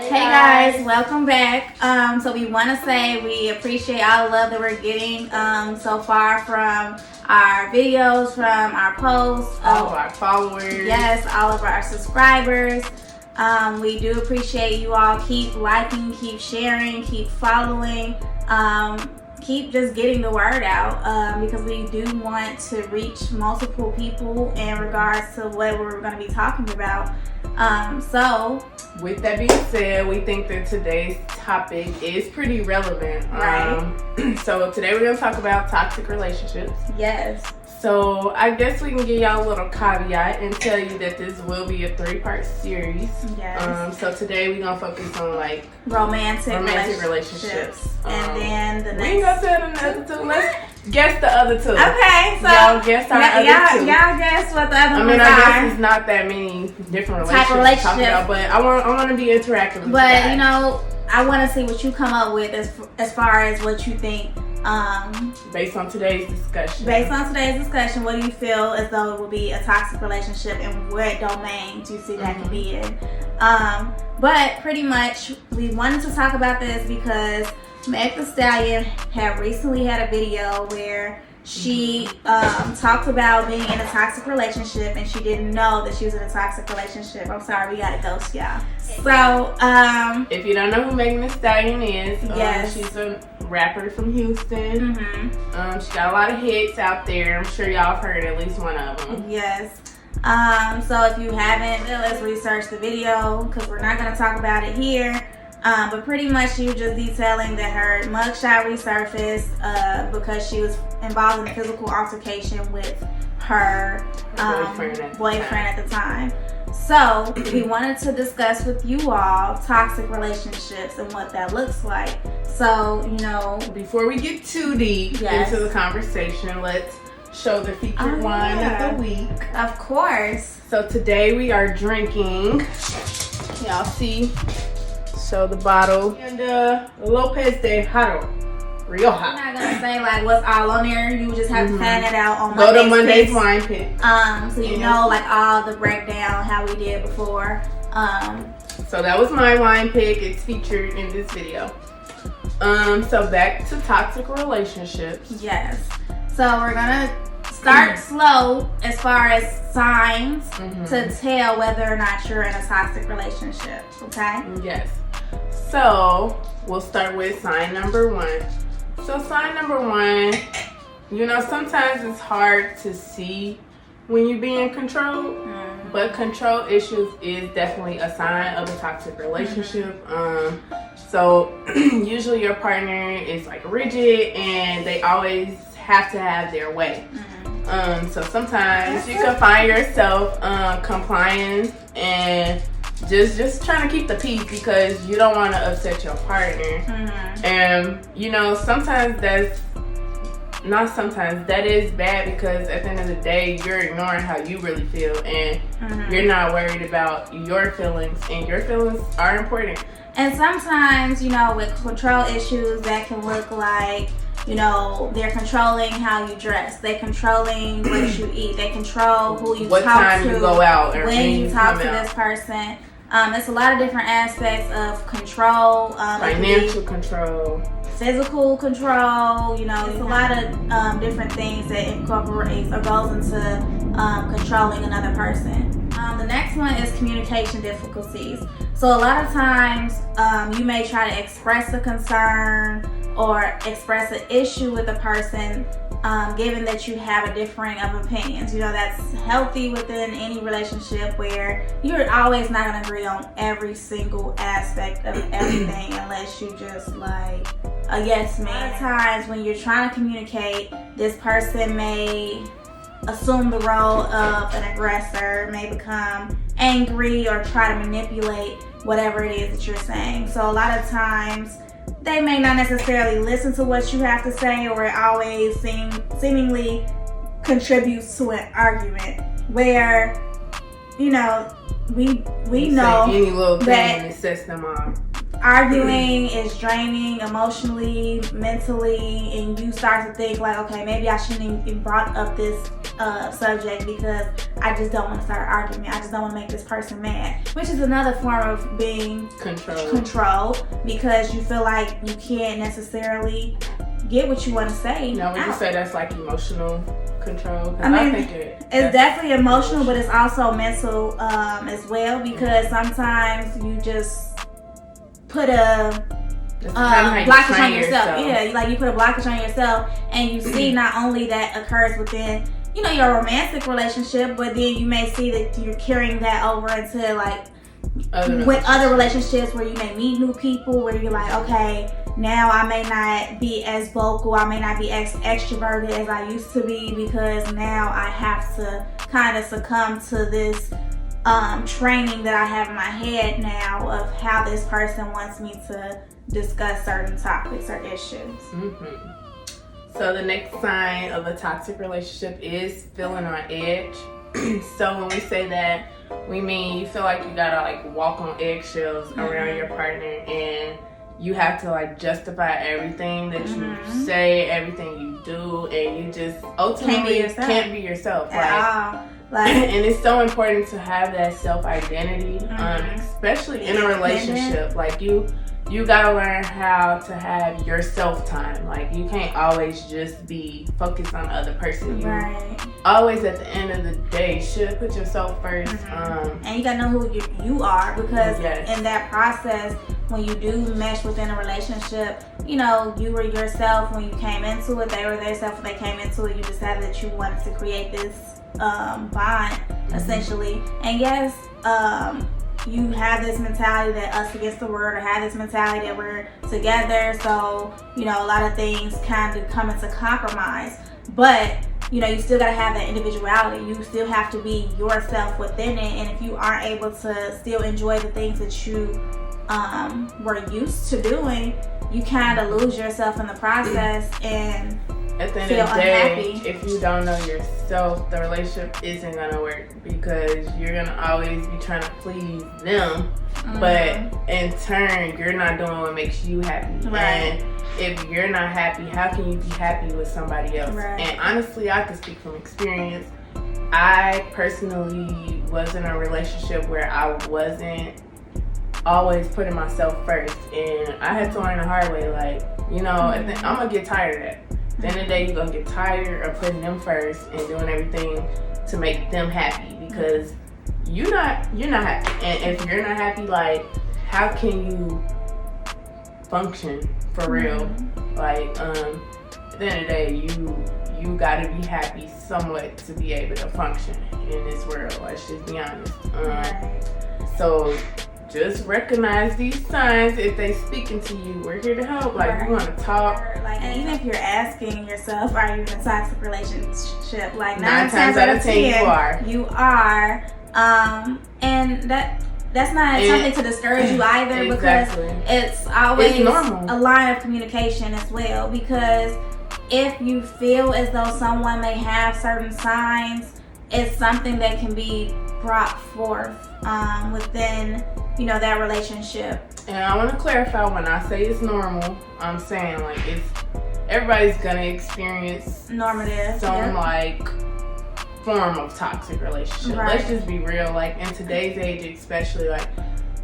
Hey guys, welcome back. So we want to say we appreciate all the love that we're getting so far from our videos, from our posts, all of our followers. Yes, all of our subscribers. We do appreciate you all. Keep liking, keep sharing, keep following, keep just getting the word out because we do want to reach multiple people in regards to what we're going to be talking about. So with that being said, we think that today's topic is pretty relevant. Right. So today we're going to talk about toxic relationships. Yes. So I guess we can give y'all a little caveat and tell you that this will be a 3-part series. Yes. So today we're going to focus on like romantic relationships. And then the next... We ain't going to tell them the other two. Let's guess the other two. Okay, so... Y'all guess our other two. Y'all guess what the other ones I are. guess it's not that many different relationships to talk about, but I want to be interactive with you guys. You know, I want to see what you come up with as far as what you think. Based on today's discussion. What do you feel as though it will be a toxic relationship, and what domain do you see that can be in? But pretty much, we wanted to talk about this because Meg Thee Stallion had recently had a video where she talked about being in a toxic relationship, and she didn't know that she was in a toxic relationship. I'm sorry, we got a ghost, y'all. So, if you don't know who Meg Thee Stallion is, yes, she's a rapper from Houston. Mm-hmm. She got a lot of hits out there. I'm sure y'all have heard at least one of them. Yes. So if you haven't, let's research the video because we're not going to talk about it here. But pretty much she was just detailing that her mugshot resurfaced because she was involved in a physical altercation with her boyfriend at the time. So we wanted to discuss with you all toxic relationships and what that looks like. So, you know, before we get too deep into the conversation, let's show the featured wine of the week. Of course. So today we are drinking, y'all see, show the bottle, and Lopez de Jaro Rioja. I'm not gonna say like what's all on there. You just have to find it out on Go to Monday's Wine Pick. So you know like all the breakdown how we did before. So that was my wine pick. It's featured in this video. So back to toxic relationships. Yes. So we're gonna start slow as far as signs to tell whether or not you're in a toxic relationship. Okay? Yes. So we'll start with sign number 1. So sign number 1, you know, sometimes it's hard to see when you're being controlled, but control issues is definitely a sign of a toxic relationship. So usually your partner is like rigid and they always have to have their way. So sometimes you can find yourself complying and just trying to keep the peace because you don't want to upset your partner. And you know, that is bad because at the end of the day you're ignoring how you really feel and you're not worried about your feelings, and your feelings are important. And sometimes, you know, with control issues that can look like, you know, they're controlling how you dress, they're controlling what you eat, they control who you what talk time to, you go out, or when you talk to this person. It's a lot of different aspects of control. Financial control, physical control, you know, it's a lot of different things that incorporates or goes into controlling another person. The next one is communication difficulties. So a lot of times you may try to express a concern or express an issue with a person, given that you have a differing of opinions. You know, that's healthy within any relationship where you're always not going to agree on every single aspect of everything unless you just like a yes man. A lot of times when you're trying to communicate, this person may assume the role of an aggressor, may become angry or try to manipulate whatever it is that you're saying. So a lot of times they may not necessarily listen to what you have to say, or it always seemingly contributes to an argument where, you know, we know any little thing that it sets them off. Arguing is draining emotionally, mentally, and you start to think like, okay, maybe I shouldn't even brought up this subject because I just don't want to start an argument. I just don't want to make this person mad, which is another form of being controlled because you feel like you can't necessarily get what you want to say. No, would you say that's like emotional control? I mean, it's definitely emotional, but it's also mental as well, because sometimes you just put a blockage on yourself. Yeah, like you put a blockage on yourself, and you see not only that occurs within, you know, your romantic relationship, but then you may see that you're carrying that over into like other relationships where you may meet new people, where you're like, okay, now I may not be as vocal, I may not be as extroverted as I used to be, because now I have to kind of succumb to this training that I have in my head now of how this person wants me to discuss certain topics or issues. So the next sign of a toxic relationship is feeling on edge. So when we say that, we mean you feel like you gotta like walk on eggshells around your partner, and you have to like justify everything that you say, everything you do, and you just ultimately can't be yourself. And it's so important to have that self-identity, especially in a relationship. Like you gotta learn how to have your self-time. Like you can't always just be focused on the other person. You always, at the end of the day, should put yourself first. And you gotta know who you are, because in that process, when you do mesh within a relationship, you know, you were yourself when you came into it, they were their self when they came into it. You decided that you wanted to create this bond, essentially. And yes, you have this mentality that us against the world, or have this mentality that we're together, so you know, a lot of things kind of come into compromise, but you know, you still got to have that individuality. You still have to be yourself within it, and if you aren't able to still enjoy the things that you were used to doing, you kind of lose yourself in the process and at the end of the day, if you don't know yourself, the relationship isn't gonna work, because you're gonna always be trying to please them, but in turn, you're not doing what makes you happy. And if you're not happy, how can you be happy with somebody else? And honestly, I can speak from experience. I personally was in a relationship where I wasn't always putting myself first, and I had to learn the hard way. Like, you know, I'm gonna get tired of that. At the end of the day, you're gonna get tired of putting them first and doing everything to make them happy, because you're not happy. And if you're not happy, like, how can you function for real? Like, at the end of the day, you gotta be happy somewhat to be able to function in this world. Let's just be honest. So just recognize these signs. If they speaking to you, we're here to help. Like, we want to talk. Like, and even if you're asking yourself, are you in a toxic relationship? Like, 9 times out of 10, you are. And that's not something to discourage you either, because it's always a line of communication as well. Because if you feel as though someone may have certain signs, it's something that can be brought forth within, you know, that relationship. And I want to clarify, when I say it's normal, I'm saying like everybody's gonna experience some like form of toxic relationship. Let's just be real. Like, in today's age, especially, like,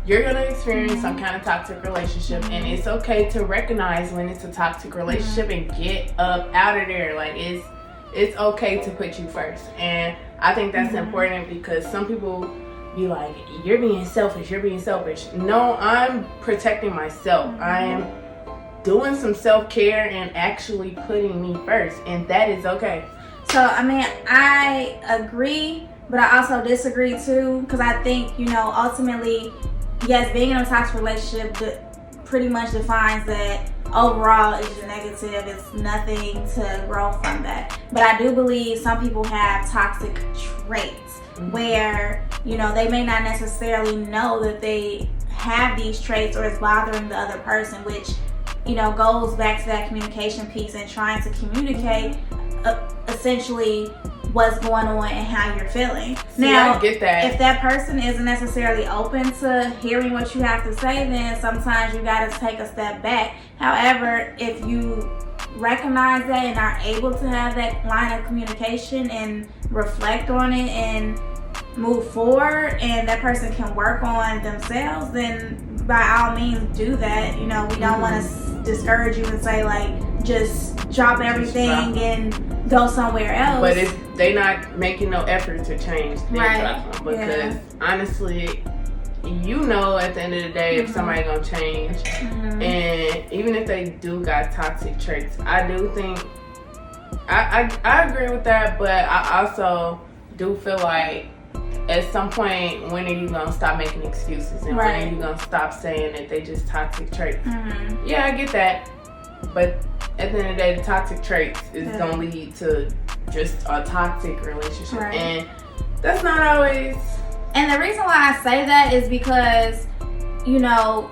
you're gonna experience some kind of toxic relationship, and it's okay to recognize when it's a toxic relationship and get up out of there. Like, it's okay to put you first. And I think that's important, because some people be like, you're being selfish. No, I'm protecting myself. I am doing some self-care and actually putting me first, and that is okay. So, I mean, I agree, but I also disagree too, because I think, you know, ultimately, yes, being in a toxic relationship pretty much defines that overall it's just negative. It's nothing to grow from that. But I do believe some people have toxic traits where, you know, they may not necessarily know that they have these traits, or it's bothering the other person, which, you know, goes back to that communication piece and trying to communicate essentially what's going on and how you're feeling. Now, I get that. If that person isn't necessarily open to hearing what you have to say, then sometimes you got to take a step back. However, if you recognize that and are able to have that line of communication and reflect on it and move forward, and that person can work on themselves, then by all means do that. You know, we don't want to discourage you and say like just drop everything and go somewhere else. But if they not making no effort to change, then drop them. Because honestly, you know, at the end of the day, if somebody gonna change, and even if they do got toxic traits, I do think I agree with that, but I also do feel like at some point, when are you gonna stop making excuses, and when are you gonna stop saying that they just toxic traits? Yeah, I get that, but at the end of the day, the toxic traits is gonna lead to just a toxic relationship, and that's not always. And the reason why I say that is because, you know,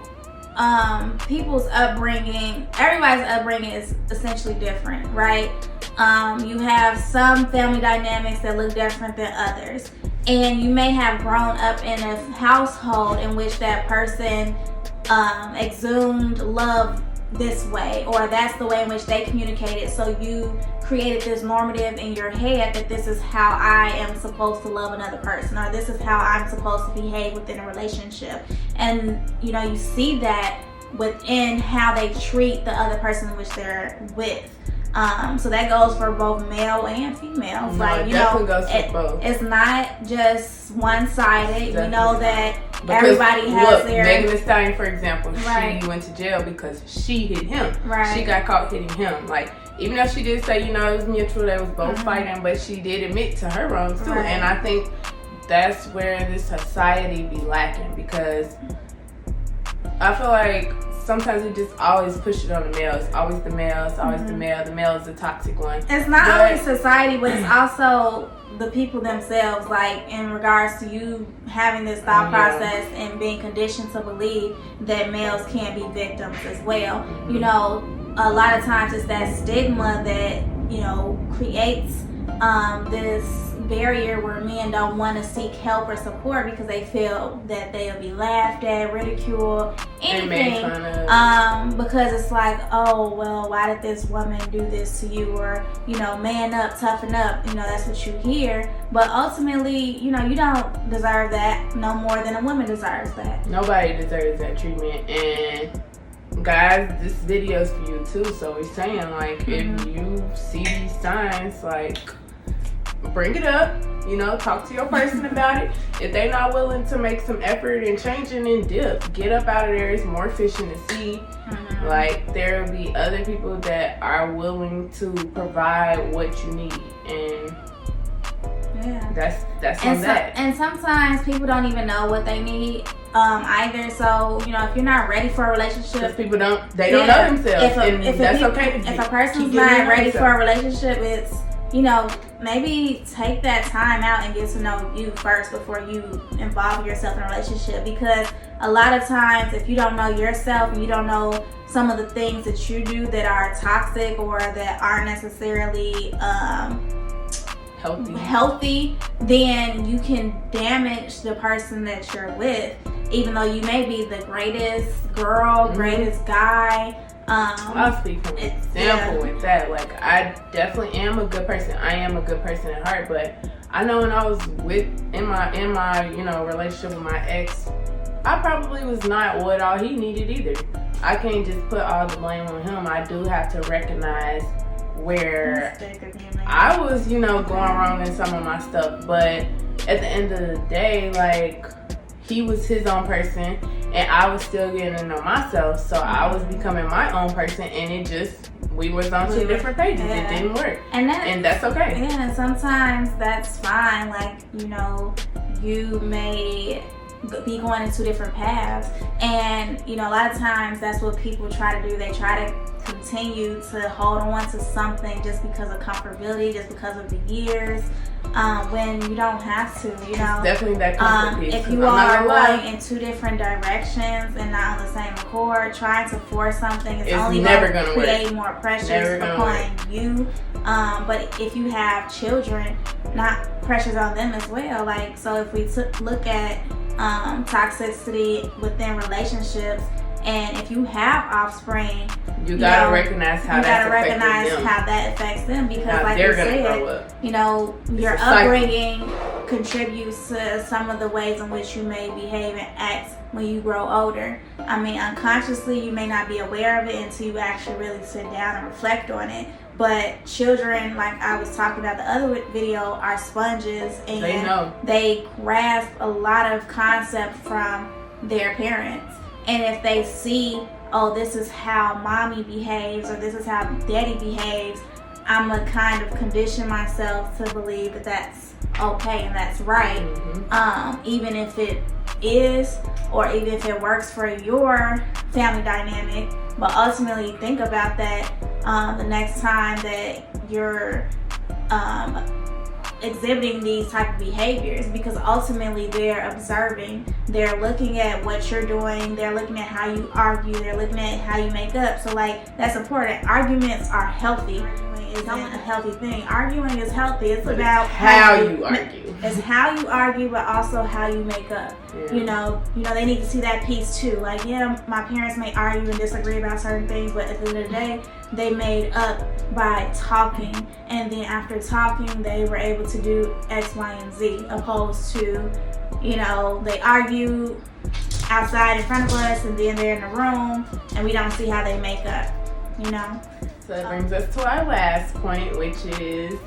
people's upbringing, everybody's upbringing is essentially different, right? You have some family dynamics that look different than others. And you may have grown up in a household in which that person exhumed love this way, or that's the way in which they communicated. So you created this normative in your head that this is how I am supposed to love another person, or this is how I'm supposed to behave within a relationship. And you know, you see that within how they treat the other person in which they're with. So that goes for both male and female. Like, you know, goes for both. It's not just one-sided. We know that everybody has their. Megan Thee Stallion, for example, she went to jail because she hit him. She got caught hitting him. Like, even though she did say, you know, it was mutual, they was both fighting, but she did admit to her wrongs too. And I think that's where this society be lacking, because I feel like sometimes we just always push it on the male. It's always the male. It's always the male. The male is the toxic one. It's not only society, but it's also the people themselves. Like, in regards to you having this thought process and being conditioned to believe that males can be victims as well. You know, a lot of times it's that stigma that, you know, creates this barrier where men don't want to seek help or support because they feel that they'll be laughed at, ridiculed, anything, because it's like, oh well, why did this woman do this to you? Or, you know, man up, toughen up, you know, that's what you hear. But ultimately, you know, you don't deserve that no more than a woman deserves that. Nobody deserves that treatment. And guys, this video's for you too, so we're saying, like, if you see these signs, like, bring it up, you know, talk to your person about it. If they're not willing to make some effort in changing and dip, get up out of there. It's more fish in the sea. Like, there will be other people that are willing to provide what you need, and that's on that. And sometimes people don't even know what they need either. So, you know, if you're not ready for a relationship, people don't know themselves, and that's okay. If a person's not ready for a relationship, it's, you know, maybe take that time out and get to know you first before you involve yourself in a relationship. Because a lot of times, if you don't know yourself and you don't know some of the things that you do that are toxic or that aren't necessarily healthy, then you can damage the person that you're with, even though you may be the greatest girl, greatest guy. I'll speak from example with that. Like, I definitely am a good person. I am a good person at heart, but I know when I was in my you know, relationship with my ex, I probably was not what all he needed either. I can't just put all the blame on him. I do have to recognize where I was, you know, going wrong in some of my stuff. But at the end of the day, like, he was his own person, and I was still getting to know myself. So I was becoming my own person, and we was on two different pages. It didn't work, and that's okay. Yeah, and sometimes that's fine. Like, you know, you may be going in two different paths, and, you know, a lot of times that's what people try to do. They try to continue to hold on to something just because of comfortability, just because of the years, when you don't have to, you know. It's definitely that comfort piece. If you are going in two different directions and not on the same accord, trying to force something is only going to create more pressures upon you. But if you have children, not pressures on them as well. Like, so if we look at toxicity within relationships, And if you have offspring, you gotta recognize how that affects them, because how like they're you gonna said, grow up. you know, your upbringing contributes to some of the ways in which you may behave and act when you grow older. I mean, unconsciously, you may not be aware of it until you actually really sit down and reflect on it. But children, like I was talking about the other video, are sponges, and they grasp a lot of concept from their parents. And if they see, oh, this is how mommy behaves, or this is how daddy behaves, I'm going to kind of condition myself to believe that that's okay and that's right. Even if it is, or even if it works for your family dynamic. But ultimately, think about that the next time that you're exhibiting these type of behaviors, because ultimately they're observing, they're looking at what you're doing, they're looking at how you argue, they're looking at how you make up. So like, that's important. Arguments are healthy. Isn't a healthy thing. Arguing is healthy. It's about how you argue. It's how you argue, but also how you make up. You know, they need to see that piece too. Like, yeah, my parents may argue and disagree about certain things, but at the end of the day, they made up by talking, and then after talking, they were able to do X, Y, and Z, opposed to, you know, they argue outside in front of us, and then they're in the room, and we don't see how they make up. You know. So that brings us to our last point, which is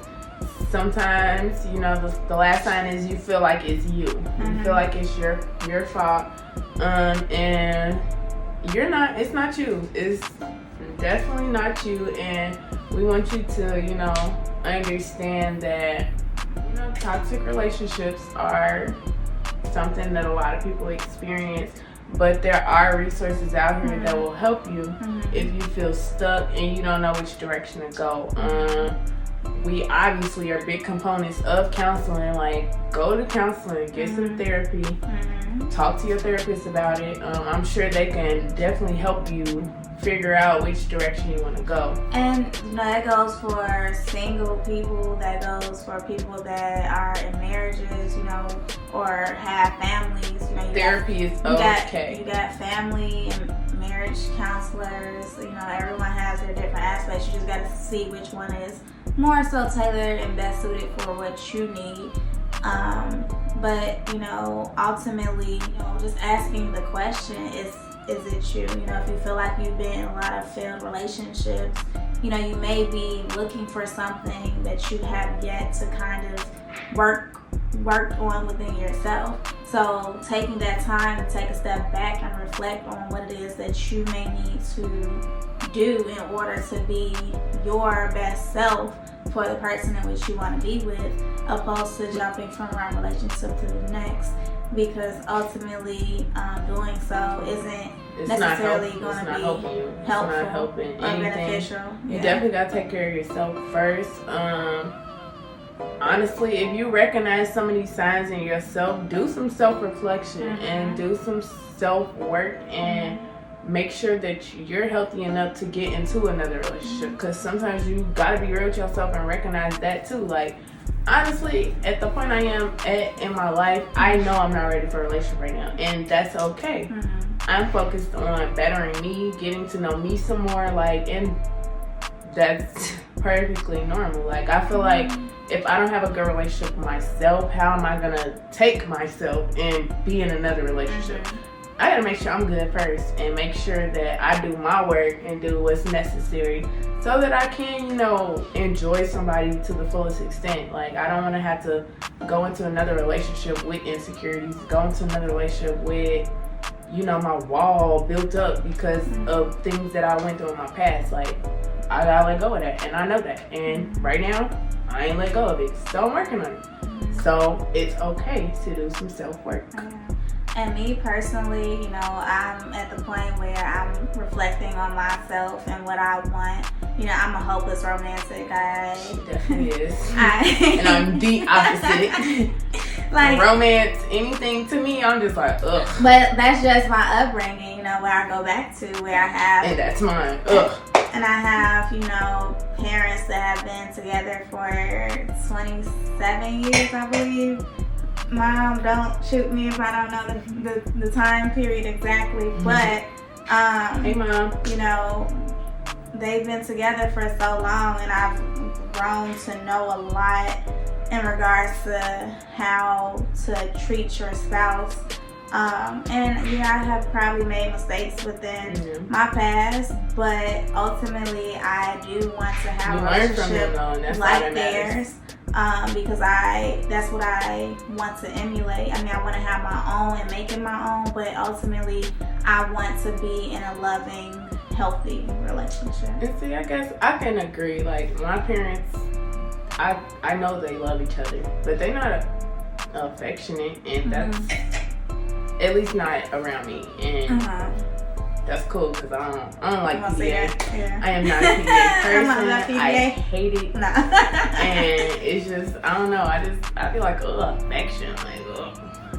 sometimes, you know, the last sign is you feel like it's you. You feel like it's your fault, and you're not. It's not you. It's definitely not you. And we want you to, you know, understand that, you know, toxic relationships are something that a lot of people experience. But there are resources out here that will help you if you feel stuck and you don't know which direction to go. We obviously are big components of counseling. Like, go to counseling, get some therapy, talk to your therapist about it. I'm sure they can definitely help you figure out which direction you want to go. And you know, that goes for single people, that goes for people that are in marriages, you know, or have families. You know, therapy is okay. You got family and marriage counselors. You know, everyone has their different aspects. You just got to see which one is more so tailored and best suited for what you need. But you know, ultimately, you know, just asking the question is it you? You know, if you feel like you've been in a lot of failed relationships, you know, you may be looking for something that you have yet to kind of work on within yourself. So taking that time to take a step back and reflect on what it is that you may need to do in order to be your best self for the person in which you want to be with, opposed to jumping from one relationship to the next. Because ultimately, doing so isn't necessarily going to be helpful or beneficial. You definitely got to take care of yourself first. Honestly, if you recognize some of these signs in yourself, do some self-reflection and do some self-work and make sure that you're healthy enough to get into another relationship. Because sometimes you got to be real with yourself and recognize that too. Like, honestly, at the point I am at in my life, I know I'm not ready for a relationship right now, and that's okay. I'm focused on bettering me, getting to know me some more, like, and that's perfectly normal. Like, I feel like if I don't have a good relationship with myself, how am I gonna take myself and be in another relationship? I gotta make sure I'm good first and make sure that I do my work and do what's necessary so that I can, you know, enjoy somebody to the fullest extent. Like, I don't want to have to go into another relationship with insecurities, go into another relationship with, you know, my wall built up because of things that I went through in my past. Like, I gotta let go of that, and I know that. And right now, I ain't let go of it, so I'm working on it. So it's okay to do some self-work. And me personally, you know, I'm at the point where I'm reflecting on myself and what I want. You know, I'm a hopeless romantic. She definitely is. And I'm the opposite. Like, romance, anything to me, I'm just like, ugh. But that's just my upbringing, you know, where I go back to, where I have. And that's mine. Ugh. And I have, you know, parents that have been together for 27 years, I believe. Mom, don't shoot me if I don't know the time period exactly, but Hey, Mom. You know, they've been together for so long, and I've grown to know a lot in regards to how to treat your spouse. And yeah, I have probably made mistakes within my past, but ultimately I do want to have a relationship like theirs, because that's what I want to emulate. I mean, I want to have my own and make it my own, but ultimately I want to be in a loving, healthy relationship. And see, I guess I can agree. Like, my parents, I know they love each other, but they're not affectionate, and that's at least not around me. And that's cool, because I don't like PDA. Yeah. I am not a PDA person. I hate it. Nah. And it's just, I don't know. I feel like, affection. Like,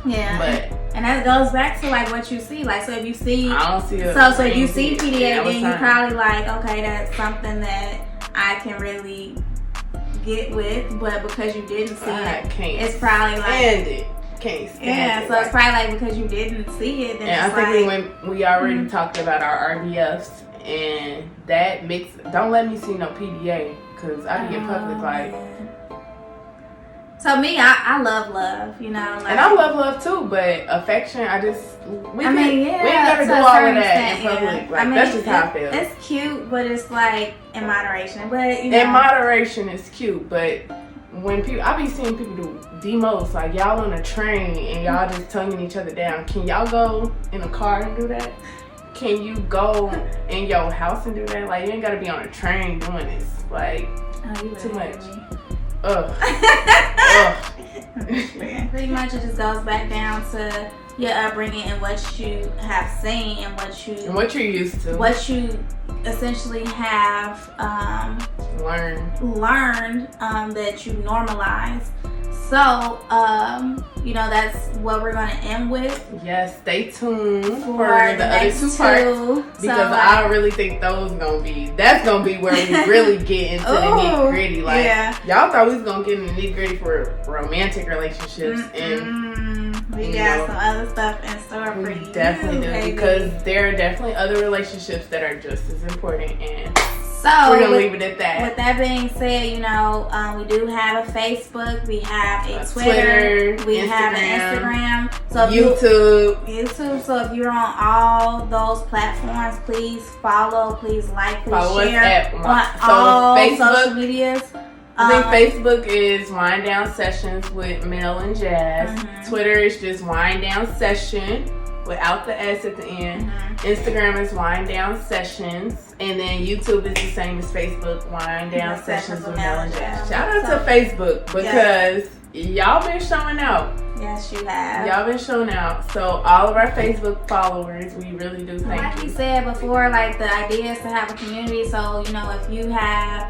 yeah. But and that goes back to like what you see. Like, so if you see, I don't see it. So if you see PDA, then you probably like, okay, that's something that I can really get with. But because you didn't see it's probably like can't stand it. So it's probably like because you didn't see it. Then and I think we already talked about our RDFs, and that makes, don't let me see no PDA, because I be in public like. So me, I love, you know. Like, and I love too, but affection, we ain't gotta do all of that in public. Like, that's just how I feel. It's cute, but it's like in moderation. But you know, in moderation is cute, but when people, I be seeing people do the most, like y'all on a train and y'all just tonguing each other down. Can y'all go in a car and do that? Can you go in your house and do that? Like, you ain't gotta be on a train doing this. Like, too much. Ugh. Pretty much it just goes back down to your upbringing and what you have seen and what you're used to, what you essentially have learned that you normalize. So you know, that's what we're gonna end with. Yes, stay tuned for the other two parts, because I don't really think that's gonna be where we really get into the nitty gritty. Like, y'all thought we was gonna get in the nitty gritty for romantic relationships, and we got some other stuff in store for you. Definitely do, because there are definitely other relationships that are just as important, and so we're gonna leave it at that. With that being said, you know, we do have a Facebook, we have a Twitter, we have an Instagram, so YouTube. So if you're on all those platforms, please follow, please like, please share on all social medias. I think Facebook is Winedown Sessions with Mel and Jazz. Twitter is just Winedown Session without the S at the end. Instagram is Winedown Sessions, and then YouTube is the same as Facebook, Winedown Sessions with Mel and Jazz. Shout out to Facebook, because y'all been showing out. Yes, you have. Y'all been showing out. So all of our Facebook followers, we really do thank you. Like we said before, like, the idea is to have a community. So, you know, if you have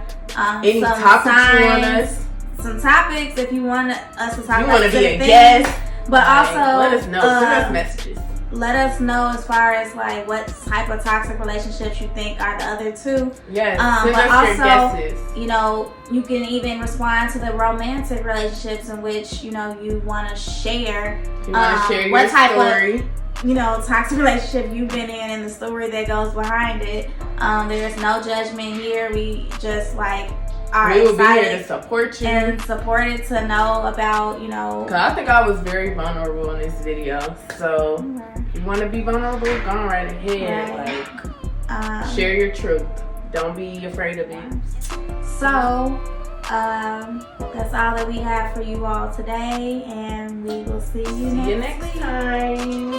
any topics you want us, some topics, if you want us to talk about, you want to be a guest, but also let us know. Send us messages. Let us know as far as like what type of toxic relationships you think are the other two. Yes, but also, your guesses. You know, you can even respond to the romantic relationships in which, you know, you want to share. You want to share what your type story. Of, you know, toxic relationship you've been in and the story that goes behind it. There's no judgment here. We just like are we will excited be here to support you and supported to know about, you know. Cause I think I was very vulnerable in this video, so if you want to be vulnerable, go on right ahead. Like, share your truth. Don't be afraid of it. So that's all that we have for you all today, and we will see you next time.